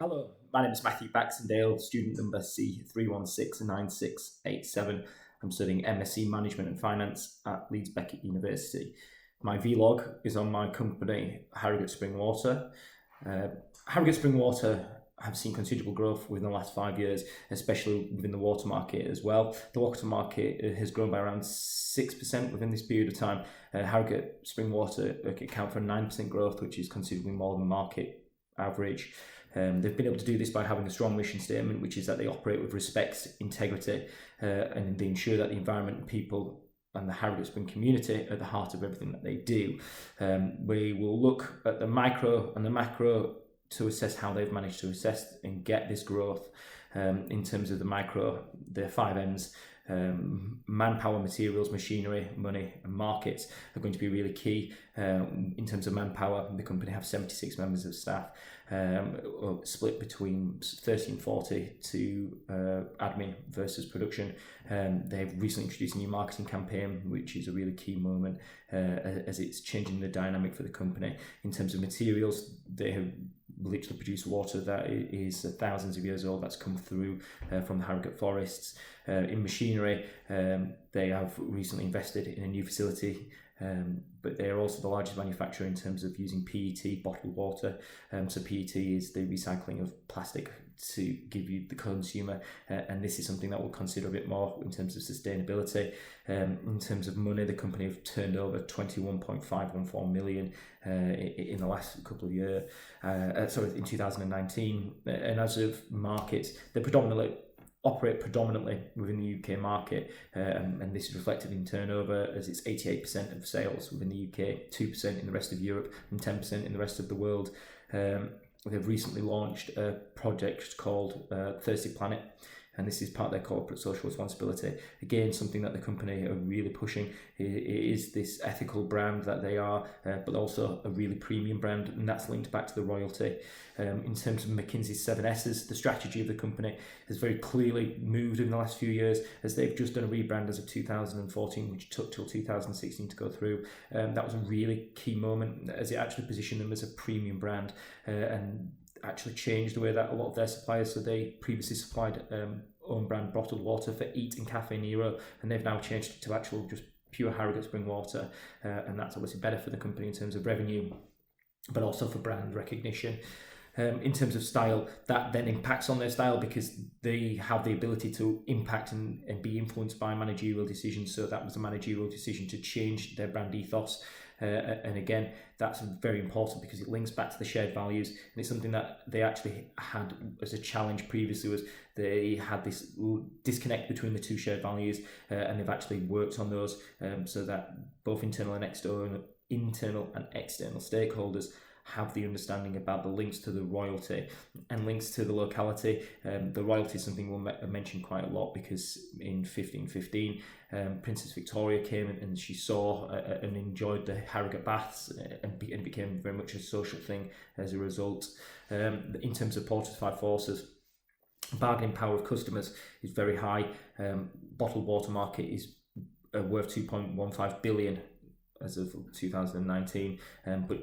Hello, my name is Matthew Baxendale, student number C3169687. I'm studying MSc Management and Finance at Leeds Beckett University. My vlog is on my company, Harrogate Spring Water. Harrogate Spring Water have seen considerable growth within the last 5 years, especially within the water market as well. The water market has grown by around 6% within this period of time. Harrogate Spring Water account for 9% growth, which is considerably more than the market average. They've been able to do this by having a strong mission statement, which is that they operate with respect, integrity, and they ensure that the environment and people and the Harrogate Spring community are at the heart of everything that they do. We will look at the micro and the macro to assess how they've managed to assess and get this growth. In terms of the micro, the 5 M's, manpower, materials, machinery, money and markets are going to be really key. In terms of manpower, the company have 76 members of staff, split between 30 and 40 to admin versus production. They've recently introduced a new marketing campaign, which is a really key moment as it's changing the dynamic for the company. In terms of materials, they have literally produced water that is thousands of years old, that's come through from the Harrogate forests. In machinery, they have recently invested in a new facility, but they are also the largest manufacturer in terms of using PET bottled water. So PET is the recycling of plastic to give you the consumer, and this is something that we'll consider a bit more in terms of sustainability. In terms of money, the company have turned over 21.514 million in the last couple of years, in 2019, and as of markets, they operate predominantly within the UK market, and this is reflected in turnover as it's 88% of sales within the UK, 2% in the rest of Europe and 10% in the rest of the world. They've recently launched a project called Thirsty Planet, and this is part of their corporate social responsibility. Again, something that the company are really pushing. It is this ethical brand that they are, but also a really premium brand, and that's linked back to the royalty. In terms of McKinsey's 7S's, the strategy of the company has very clearly moved in the last few years, as they've just done a rebrand as of 2014, which took till 2016 to go through. That was a really key moment, as it actually positioned them as a premium brand, and actually changed the way that a lot of their suppliers, so they previously supplied own brand bottled water for Eat and Cafe Nero, and they've now changed it to actual just pure Harrogate Spring Water, and that's obviously better for the company in terms of revenue, but also for brand recognition. In terms of style, that then impacts on their style because they have the ability to impact and be influenced by managerial decisions. So that was a managerial decision to change their brand ethos. And again, that's very important because it links back to the shared values, and it's something that they actually had as a challenge previously, was they had this disconnect between the two shared values, and they've actually worked on those so that both internal and external stakeholders have the understanding about the links to the royalty and links to the locality. The royalty is something we'll mention quite a lot because in 1515, Princess Victoria came and she saw and enjoyed the Harrogate baths, and it became very much a social thing as a result. In terms of Porter's Five Forces, bargaining power of customers is very high. Bottled water market is worth 2.15 billion as of 2019, but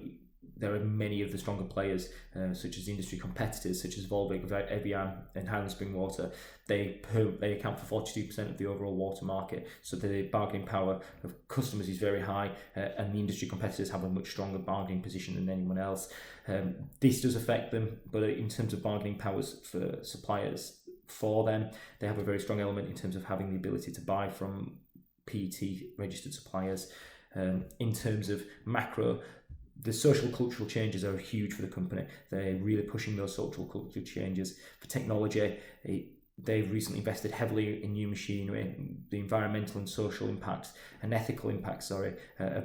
there are many of the stronger players, such as industry competitors, such as Volvic, Evian and Highland Spring Water. They account for 42% of the overall water market, so the bargaining power of customers is very high, and the industry competitors have a much stronger bargaining position than anyone else. This does affect them, but in terms of bargaining powers for suppliers, for them, they have a very strong element in terms of having the ability to buy from PET registered suppliers. In terms of macro, the social cultural changes are huge for the company. They're really pushing those social cultural changes. For technology, they've recently invested heavily in new machinery. The environmental and social impacts and ethical impacts, are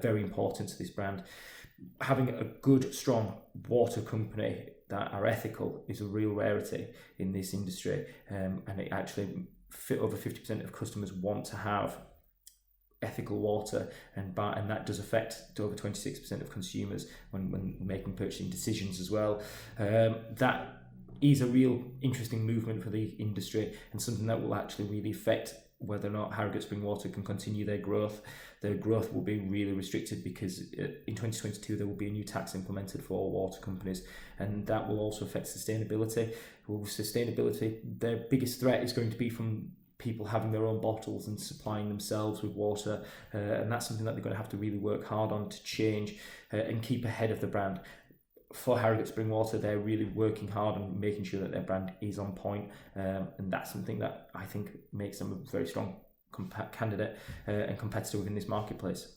very important to this brand. Having a good, strong water company that are ethical is a real rarity in this industry, and it actually over 50% of customers want to have ethical water, and that does affect over 26% of consumers when making purchasing decisions as well. That is a real interesting movement for the industry, and something that will actually really affect whether or not Harrogate Spring Water can continue their growth. Their growth will be really restricted because in 2022 there will be a new tax implemented for all water companies, and that will also affect sustainability. With sustainability, their biggest threat is going to be from people having their own bottles and supplying themselves with water, and that's something that they're going to have to really work hard on to change and keep ahead of the brand. For Harrogate Spring Water, they're really working hard on making sure that their brand is on point, and that's something that I think makes them a very strong candidate and competitor within this marketplace.